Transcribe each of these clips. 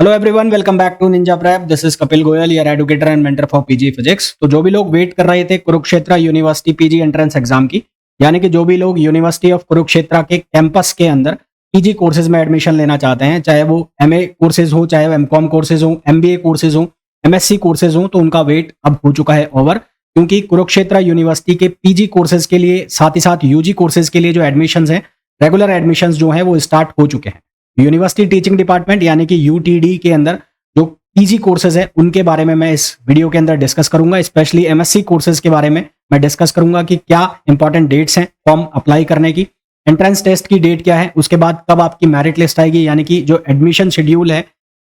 Hello everyone, welcome back to ninja prep. This is Kapil Goyal, your educator and mentor for PG physics. तो जो भी लोग wait कर रहे थे Kurukshetra university PG entrance exam की, यानी कि जो भी लोग यूनिवर्सिटी ऑफ कुरुक्षेत्र के कैंपस के अंदर पीजी कोर्सेज में एडमिशन लेना चाहते हैं, चाहे वो एमए कोर्सेज हो, चाहे वो एमकॉम कोर्सेज हो, एमबीए कोर्सेज हो, एमएससी कोर्सेज हो, तो उनका वेट अब हो चुका है ओवर। क्योंकि कुरुक्षेत्र यूनिवर्सिटी के पीजी कोर्सेज के लिए साथ ही साथ यूजी कोर्सेज के लिए जो एडमिशन है, रेगुलर एडमिशन जो है वो स्टार्ट हो चुके हैं। यूनिवर्सिटी टीचिंग डिपार्टमेंट यानी कि यूटीडी के अंदर जो पीजी कोर्सेज है उनके बारे में मैं इस वीडियो के अंदर डिस्कस करूंगा। स्पेशली एमएससी कोर्सेज के बारे में मैं डिस्कस करूंगा कि क्या इंपॉर्टेंट डेट्स हैं फॉर्म अप्लाई करने की, एंट्रेंस टेस्ट की डेट क्या है, उसके बाद कब आपकी मेरिट लिस्ट आएगी, यानी कि जो एडमिशन शेड्यूल है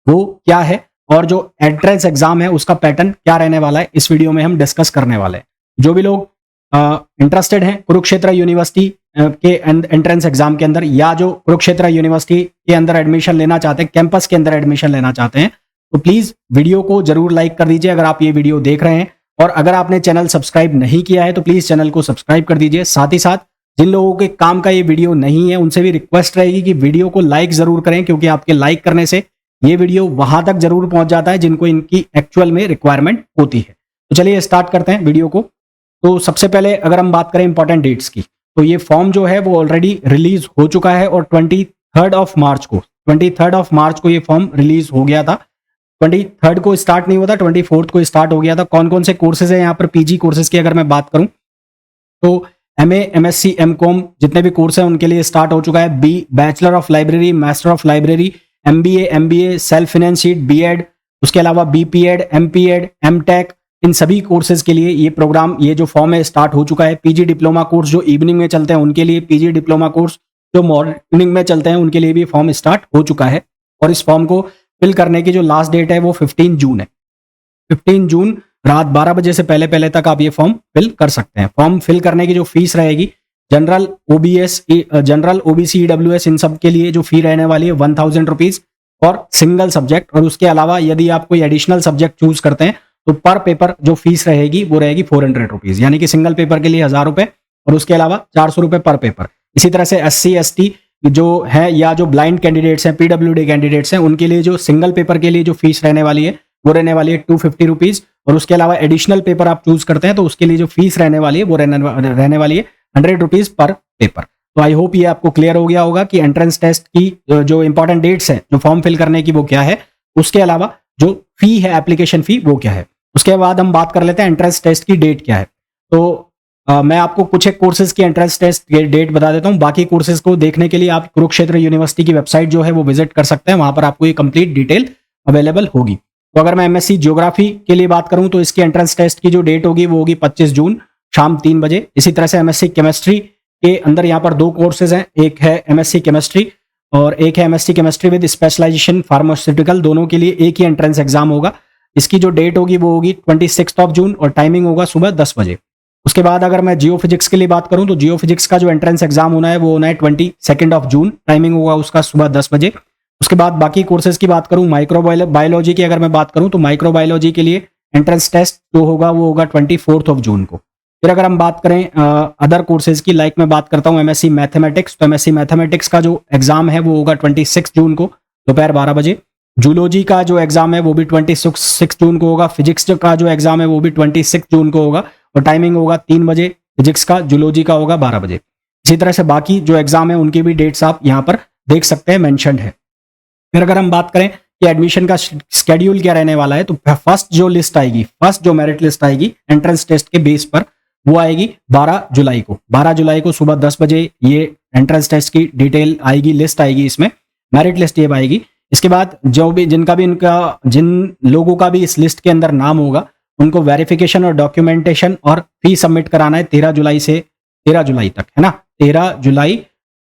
वो क्या है, और जो एंट्रेंस एग्जाम है उसका पैटर्न क्या रहने वाला है, इस वीडियो में हम डिस्कस करने वाले हैं। जो भी लोग इंटरेस्टेड हैं कुरुक्षेत्र यूनिवर्सिटी के एंट्रेंस एग्जाम के अंदर, या जो कुरुक्षेत्र यूनिवर्सिटी के अंदर एडमिशन लेना चाहते हैं, कैंपस के अंदर एडमिशन लेना चाहते हैं, तो प्लीज वीडियो को जरूर लाइक कर दीजिए अगर आप ये वीडियो देख रहे हैं। और अगर आपने चैनल सब्सक्राइब नहीं किया है तो प्लीज चैनल को सब्सक्राइब कर दीजिए। साथ ही साथ जिन लोगों के काम का ये वीडियो नहीं है उनसे भी रिक्वेस्ट रहेगी कि वीडियो को लाइक जरूर करें, क्योंकि आपके लाइक करने से ये वीडियो वहां तक जरूर पहुंच जाता है जिनको इनकी एक्चुअल में रिक्वायरमेंट होती है। तो चलिए स्टार्ट करते हैं वीडियो को। तो सबसे पहले अगर हम बात करें इंपॉर्टेंट डेट्स की, तो ये फॉर्म जो है वो ऑलरेडी रिलीज हो चुका है और 23 ऑफ मार्च को ये फॉर्म रिलीज हो गया था। 23 को स्टार्ट नहीं हुआ था, 24 को स्टार्ट हो गया था। कौन कौन से कोर्सेज है यहाँ पर पीजी कोर्सेज की अगर मैं बात करूं तो एमए, एमएससी, एमकॉम जितने भी कोर्स हैं उनके लिए स्टार्ट हो चुका है। B bachelor of library, master of library, MBA, self financed, BEd, उसके अलावा बीपीएड, एमपीएड, एमटेक, इन सभी कोर्सेज के लिए ये प्रोग्राम, ये जो फॉर्म है स्टार्ट हो चुका है। पीजी डिप्लोमा कोर्स जो इवनिंग में चलते हैं उनके लिए, पीजी डिप्लोमा कोर्स जो मॉर्निंग में चलते हैं उनके लिए भी फॉर्म स्टार्ट हो चुका है। और इस फॉर्म को फिल करने की जो लास्ट डेट है वो 15 जून है। 15 जून रात 12 बजे से पहले पहले तक आप ये फॉर्म फिल कर सकते हैं। फॉर्म फिल करने की जो फीस रहेगी, जनरल ओबीसी, ईडब्ल्यूएस, इन सब के लिए जो फी रहने वाली है 1000 रुपीज और सिंगल सब्जेक्ट। और उसके अलावा यदि आप कोई एडिशनल सब्जेक्ट चूज करते हैं तो पर पेपर जो फीस रहेगी वो रहेगी 400 रुपीज, यानी कि सिंगल पेपर के लिए 1000 रुपए और उसके अलावा 400 रुपए पर पेपर। इसी तरह से एससी एसटी जो है या जो ब्लाइंड कैंडिडेट्स हैं, पीडब्ल्यूडी कैंडिडेट्स हैं, उनके लिए जो सिंगल पेपर के लिए जो फीस रहने वाली है वो रहने वाली है 250 रुपीज। और उसके अलावा एडिशनल पेपर आप चूज करते हैं तो उसके लिए जो फीस रहने वाली है वो रहने वाली है 100 रुपीज पर पेपर। तो आई होप ये आपको क्लियर हो गया होगा कि एंट्रेंस टेस्ट की जो इंपॉर्टेंट डेट्स हैं जो फॉर्म फिल करने की वो क्या है, उसके अलावा जो फी है एप्लीकेशन फी वो क्या है। उसके बाद हम बात कर लेते हैं एंट्रेंस टेस्ट की डेट क्या है। तो मैं आपको कुछ एक कोर्सेज की एंट्रेंस टेस्ट की डेट बता देता हूं। बाकी कोर्सेज को देखने के लिए आप कुरुक्षेत्र यूनिवर्सिटी की वेबसाइट जो है वो विजिट कर सकते हैं, वहां पर आपको ये कंप्लीट डिटेल अवेलेबल होगी। तो अगर मैं एमएससी ज्योग्राफी के लिए बात करूं तो इसकी एंट्रेंस टेस्ट की जो डेट होगी वो होगी 25 जून शाम 3 बजे। इसी तरह से एमएससी केमिस्ट्री के अंदर यहाँ पर 2 कोर्सेज हैं, एक है एमएससी केमिस्ट्री और एक है MSc chemistry with specialization pharmaceutical. दोनों के लिए एक ही एंट्रेंस एग्जाम होगा। इसकी जो डेट होगी वो होगी 26 जून और टाइमिंग होगा सुबह 10 बजे। उसके बाद अगर मैं जियो फिजिक्स के लिए बात करूं तो जियो फिजिक्स का जो एंट्रेंस एग्जाम होना है वो होना है 22 जून, टाइमिंग होगा उसका सुबह 10 बजे। उसके बाद बाकी कोर्सेज की बात करूं, माइक्रो बायोलॉजी की अगर मैं बात करूं तो माइक्रो बायोलॉजी के लिए एंट्रेंस टेस्ट जो होगा वो होगा 24 जून को। फिर अगर हम बात करें अदर कोर्सेज की, लाइक मैं बात करता हूं एमएससी मैथमेटिक्स, तो एमएससी मैथमेटिक्स का जो एग्जाम है वो होगा 26 जून को दोपहर 12 बजे। जूलॉजी का जो एग्जाम है वो भी 26 जून को होगा। फिजिक्स का जो एग्जाम है वो भी 26 जून को होगा और टाइमिंग होगा 3 बजे फिजिक्स का, जूलॉजी का होगा 12 बजे। इसी तरह से बाकी जो एग्जाम है उनकी भी डेट्स आप यहाँ पर देख सकते हैं, मेंशन्ड है। फिर अगर हम बात करें कि एडमिशन का स्केड्यूल क्या रहने वाला है, तो फर्स्ट जो मेरिट लिस्ट आएगी एंट्रेंस टेस्ट के बेस पर वो आएगी 12 जुलाई को सुबह 10 बजे। ये एंट्रेंस टेस्ट की डिटेल आएगी, लिस्ट आएगी, इसमें मेरिट लिस्ट ये आएगी। इसके बाद जिन लोगों का भी इस लिस्ट के अंदर नाम होगा उनको वेरिफिकेशन और डॉक्यूमेंटेशन और फी सबमिट कराना है 13 जुलाई तक, है ना। 13 जुलाई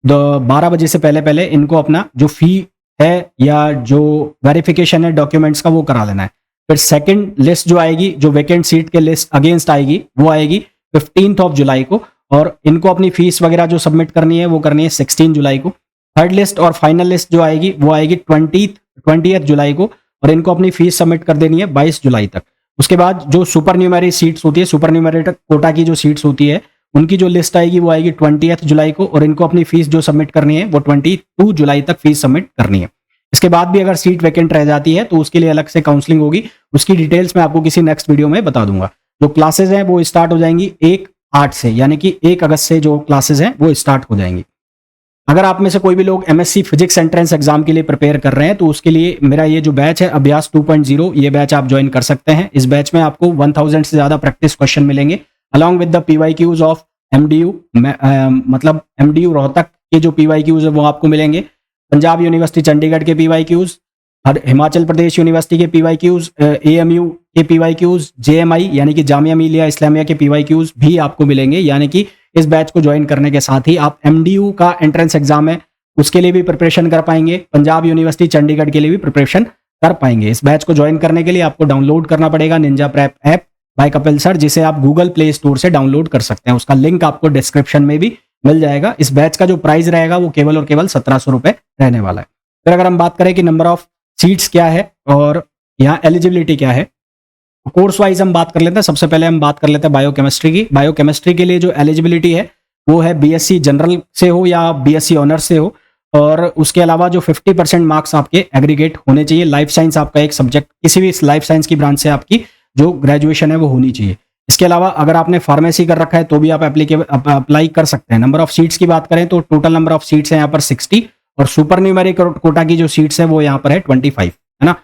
12 बजे से पहले पहले इनको अपना जो फी है या जो वेरिफिकेशन है डॉक्यूमेंट्स का वो करा लेना है। फिर सेकंड लिस्ट जो आएगी, जो वैकेंट सीट के लिस्ट अगेंस्ट आएगी, वो आएगी 15 जुलाई को और इनको अपनी फीस वगैरह जो सबमिट करनी है वो करनी है 16 जुलाई को। थर्ड लिस्ट और फाइनल लिस्ट जो आएगी वो आएगी 20 जुलाई को और इनको अपनी फीस सबमिट कर देनी है 22 जुलाई तक। उसके बाद जो सुपर न्यूमेरी सीट्स होती है, सुपर न्यूमेरेटर कोटा की जो सीट्स होती है उनकी जो लिस्ट आएगी वो आएगी 20 जुलाई को और इनको अपनी फीस जो सबमिट करनी है वो 22 जुलाई तक फीस सबमिट करनी है। इसके बाद भी अगर सीट वैकेंट रह जाती है तो उसके लिए अलग से काउंसलिंग होगी, उसकी डिटेल्स मैं आपको किसी नेक्स्ट वीडियो में बता दूंगा। जो क्लासेस हैं वो स्टार्ट हो जाएंगी 1/8 से, यानी कि 1 अगस्त से जो क्लासेस हैं वो स्टार्ट हो जाएंगी। अगर आप में से कोई भी लोग एमएससी फिजिक्स एंट्रेंस एग्जाम के लिए प्रिपेयर कर रहे हैं तो उसके लिए मेरा ये जो बैच है अभ्यास 2.0, ये बैच आप ज्वाइन कर सकते हैं। इस बैच में आपको 1000 से ज्यादा प्रैक्टिस क्वेश्चन मिलेंगे along with the PYQs of MDU, मतलब एमडीयू रोहतक के जो पीवाईक्यूज है वो आपको मिलेंगे, पंजाब यूनिवर्सिटी चंडीगढ़ के पीवाईक्यूज, हिमाचल प्रदेश यूनिवर्सिटी के पीवाईक्यूज, एएमयू के पीवाईक्यूज, जेएमआई यानी कि जामिया मिलिया इस्लामिया के पीवाईक्यूज भी आपको मिलेंगे। यानी कि इस बैच को ज्वाइन करने के साथ ही आप एमडीयू का एंट्रेंस एग्जाम है उसके लिए भी प्रिपरेशन कर पाएंगे, पंजाब यूनिवर्सिटी चंडीगढ़ के लिए भी प्रिपरेशन कर पाएंगे। इस बैच को ज्वाइन करने के लिए आपको डाउनलोड करना पड़ेगा Ninja prep app by Kapil sir, जिसे आप गूगल प्ले स्टोर से डाउनलोड कर सकते हैं। उसका लिंक आपको डिस्क्रिप्शन में भी मिल जाएगा। इस बैच का जो प्राइस रहेगा वो केवल और केवल 1700 रुपए रहने वाला है। फिर अगर हम बात करें कि नंबर ऑफ सीट्स क्या है और यहाँ एलिजिबिलिटी क्या है, कोर्स वाइज हम बात कर लेते हैं। सबसे पहले हम बात कर लेते हैं बायोकेमिस्ट्री की। बायोकेमिस्ट्री के लिए जो एलिजिबिलिटी है वो है बीएससी जनरल से हो या बीएससी ऑनर्स से हो, और उसके अलावा जो 50% मार्क्स आपके एग्रीगेट होने चाहिए। लाइफ साइंस आपका एक सब्जेक्ट, किसी भी लाइफ साइंस की ब्रांच से आपकी जो ग्रेजुएशन है वो होनी चाहिए। इसके अलावा अगर आपने फार्मेसी कर रखा है तो भी आप अप्लाई कर सकते हैं। नंबर ऑफ सीट्स की बात करें तो टोटल नंबर ऑफ सीट्स है यहाँ पर 60, और सुपर न्यूमेरिक कोटा की जो सीट्स है वो यहाँ पर है 25, है ना।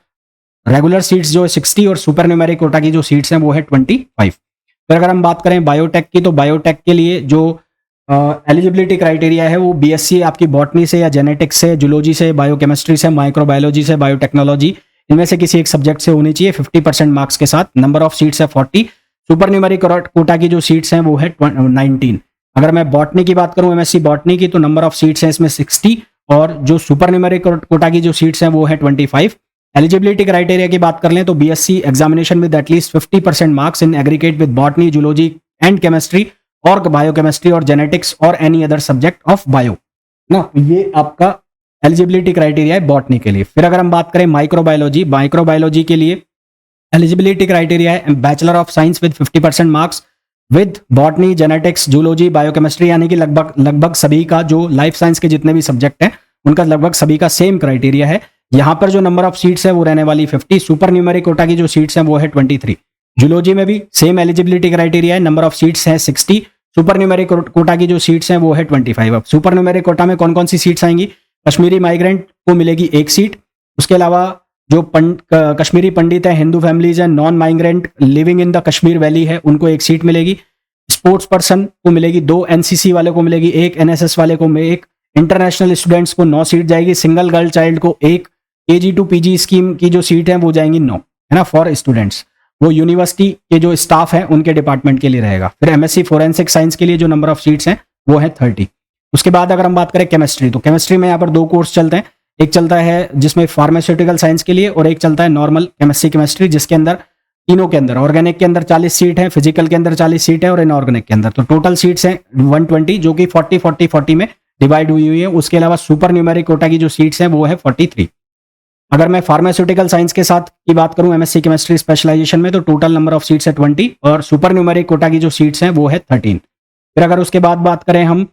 रेगुलर सीट्स जो है 60 और सुपर न्यूमेरिक कोटा की जो सीट्स हैं वो है 25। फिर अगर हम बात करें बायोटेक की, तो बायोटेक के लिए जो एलिजिबिलिटी क्राइटेरिया है वो बीएससी आपकी बॉटनी से या जेनेटिक्स से, जूलॉजी से, बायोकेमिस्ट्री से, माइक्रोबायोलॉजी से, बायोटेक्नोलॉजी, इनमें से किसी एक सब्जेक्ट से होनी चाहिए 50% मार्क्स के साथ। नंबर ऑफ सीट्स है 40। सुपर न्यूमेरिक कोटा की जो सीट्स हैं वो है 19। अगर मैं बॉटनी की बात करूं, एमएससी बॉटनी की, तो नंबर ऑफ सीट्स हैं इसमें 60, और जो सुपर न्यूमेरिक कोटा की जो सीट्स हैं वो है 25। एलिजिबिलिटी क्राइटेरिया की बात कर लें तो BSc examination with at least 50% marks in aggregate with botany, zoology and chemistry और बायोकेमिस्ट्री और जेनेटिक्स और any other subject of bio ना। ये आपका एलिजिबिलिटी क्राइटेरिया है बॉटनी के लिए। फिर अगर हम बात करें माइक्रोबायोलॉजी के लिए एलिजिबिलिटी क्राइटेरिया है bachelor of science with 50% marks with botany, genetics, zoology, biochemistry, यानी कि लगभग सभी का जो लाइफ साइंस के जितने भी सब्जेक्ट हैं उनका लगभग सभी का सेम क्राइटेरिया है। यहाँ पर जो नंबर ऑफ सीट्स है वो रहने वाली 50। सुपर न्यूमेरिक कोटा की जो सीट्स हैं वो है 23। जूलॉजी में भी सेम एलिजिबिलिटी क्राइटेरिया है, नंबर ऑफ सीट्स है 60। सुपर न्यूमेरिक कोटा की जो सीट्स हैं वो है 25। अब सुपर न्यूमेरिक कोटा में कौन कौन सी सीट्स आएंगी? कश्मीरी माइग्रेंट को मिलेगी 1 सीट। उसके अलावा जो कश्मीरी पंडित है, हिंदू फैमिलीज हैं, non migrant living in the Kashmir valley है, उनको 1 सीट मिलेगी। स्पोर्ट्स पर्सन को मिलेगी 2, एनसीसी वाले को मिलेगी 1, एनएसएस वाले को 1, इंटरनेशनल स्टूडेंट्स को 9 सीट जाएगी, सिंगल गर्ल चाइल्ड को 1, केजी टू पीजी स्कीम की जो सीट है वो जाएंगी 9, है ना, फॉर स्टूडेंट्स। वो यूनिवर्सिटी के जो स्टाफ है उनके डिपार्टमेंट के लिए रहेगा। फिर एमएससी फोरेंसिक साइंस के लिए जो नंबर ऑफ सीट्स हैं वो है 30। उसके बाद अगर हम बात करें केमिस्ट्री, तो केमिस्ट्री में यहाँ पर 2 कोर्स चलते हैं। एक चलता है जिसमें फार्मास्यूटिकल साइंस के लिए, और एक चलता है नॉर्मल केमिस्ट्री, जिसके अंदर तीनों के अंदर ऑर्गेनिक के अंदर 40 सीट है, फिजिकल के अंदर 40 सीट है और इनऑर्गेनिक के अंदर तो टोटल सीट्स हैं 120, जो कि 40 में डिवाइड हुई है। उसके अलावा सुपर न्यूमेरिक कोटा की जो सीट्स हैं वो है 43। अगर मैं फार्मास्यूटिकल साइंस के साथ की बात करूं एमएससी केमिस्ट्री स्पेशलाइजेशन में, तो टोटल नंबर ऑफ सीट्स है 20 और सुपर न्यूमेरिक कोटा की जो सीट्स हैं वो है 13। फिर अगर उसके बाद बात करें हम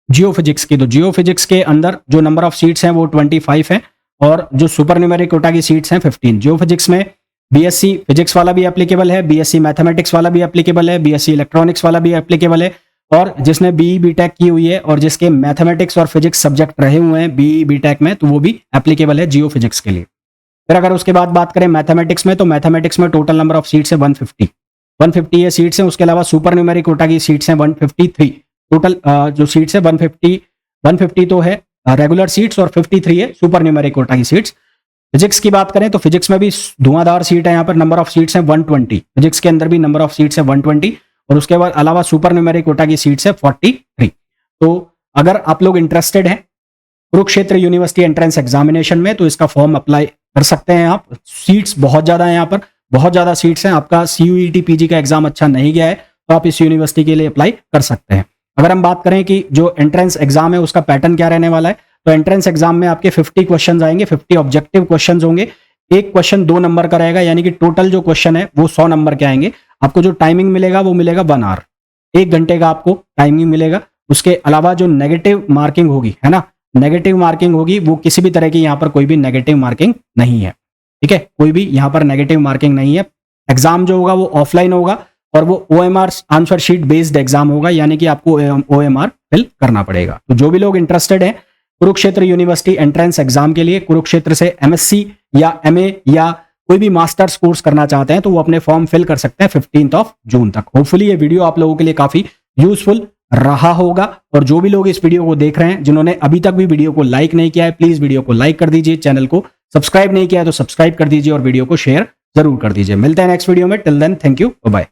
जियो फिजिक्स की, तो जियो फिजिक्स के अंदर जो नंबर ऑफ सीट्स हैं वो 25 है और जो सुपर न्यूमेरिक कोटा की सीट्स हैं 15। जियो फिजिक्स में बीएससी फिजिक्स वाला भी एप्लीकेबल है, बीएससी मैथमेटिक्स वाला भी एप्लीकेबल है, बीएससी इलेक्ट्रॉनिक्स वाला भी एप्लीकेबल है, और जिसने बीई बीटेक की हुई है और जिसके मैथमेटिक्स और फिजिक्स सब्जेक्ट रहे हुए हैं बीई बीटेक में, तो वो भी एप्लीकेबल है जियो फिजिक्स के लिए। फिर अगर उसके बाद बात करें मैथमेटिक्स में, तो मैथमेटिक्स में टोटल नंबर ऑफ सीट्स है 150 ये सीट्स हैं। उसके अलावा सुपर न्यूमेरिक कोटा की सीट्स हैं 153। टोटल जो सीट्स है 150 तो है रेगुलर सीट्स और 53 है सुपर न्यूमेरिक कोटा की सीट्स। फिजिक्स की बात करें तो फिजिक्स में भी धुआंधार सीट है, यहाँ पर नंबर ऑफ सीट्स हैं 120। फिजिक्स के अंदर भी नंबर ऑफ सीट्स है 120 और उसके बाद अलावा सुपर न्यूमेरिक कोटा की सीट्स है 43। तो अगर आप लोग इंटरेस्टेड हैं कुरुक्षेत्र यूनिवर्सिटी एंट्रेंस एग्जामिनेशन में, तो इसका फॉर्म अप्लाई कर सकते हैं आप। सीट्स बहुत ज्यादा है, यहाँ पर बहुत ज्यादा सीट्स हैं। आपका सीयूईटी पीजी का एग्जाम अच्छा नहीं गया है तो आप इस यूनिवर्सिटी के लिए अप्लाई कर सकते हैं। अगर हम बात करें कि जो एंट्रेंस एग्जाम है उसका पैटर्न क्या रहने वाला है, तो एंट्रेंस एग्जाम में आपके 50 क्वेश्चन आएंगे, 50 ऑब्जेक्टिव क्वेश्चन होंगे। एक क्वेश्चन 2 नंबर का रहेगा, यानी कि टोटल जो क्वेश्चन है वो 100 नंबर के आएंगे। आपको जो टाइमिंग मिलेगा वो मिलेगा 1 आवर, 1 घंटे का आपको टाइमिंग मिलेगा। उसके अलावा जो नेगेटिव मार्किंग होगी, है ना, नेगेटिव मार्किंग होगी वो किसी भी तरह की यहाँ पर कोई भी नेगेटिव मार्किंग नहीं है, ठीक है, कोई भी यहाँ पर नेगेटिव मार्किंग नहीं है। एग्जाम जो होगा वो ऑफलाइन होगा और वो OMR answer sheet based exam होगा, यानी कि आपको OMR फिल करना पड़ेगा। तो जो भी लोग इंटरेस्टेड हैं कुरुक्षेत्र यूनिवर्सिटी एंट्रेंस एग्जाम के लिए, कुरुक्षेत्र से MSc या MA या कोई भी मास्टर्स कोर्स करना चाहते हैं तो वो अपने फॉर्म फिल कर सकते हैं 15 जून तक। होपफुली ये वीडियो आप लोगों के लिए काफी यूजफुल रहा होगा। और जो भी लोग इस वीडियो को देख रहे हैं जिन्होंने अभी तक भी वीडियो को लाइक नहीं किया है, प्लीज वीडियो को लाइक कर दीजिए, चैनल को सब्सक्राइब नहीं किया है तो सब्सक्राइब कर दीजिए और वीडियो को शेयर जरूर कर दीजिए। मिलते हैं नेक्स्ट वीडियो में, till then thank you, bye.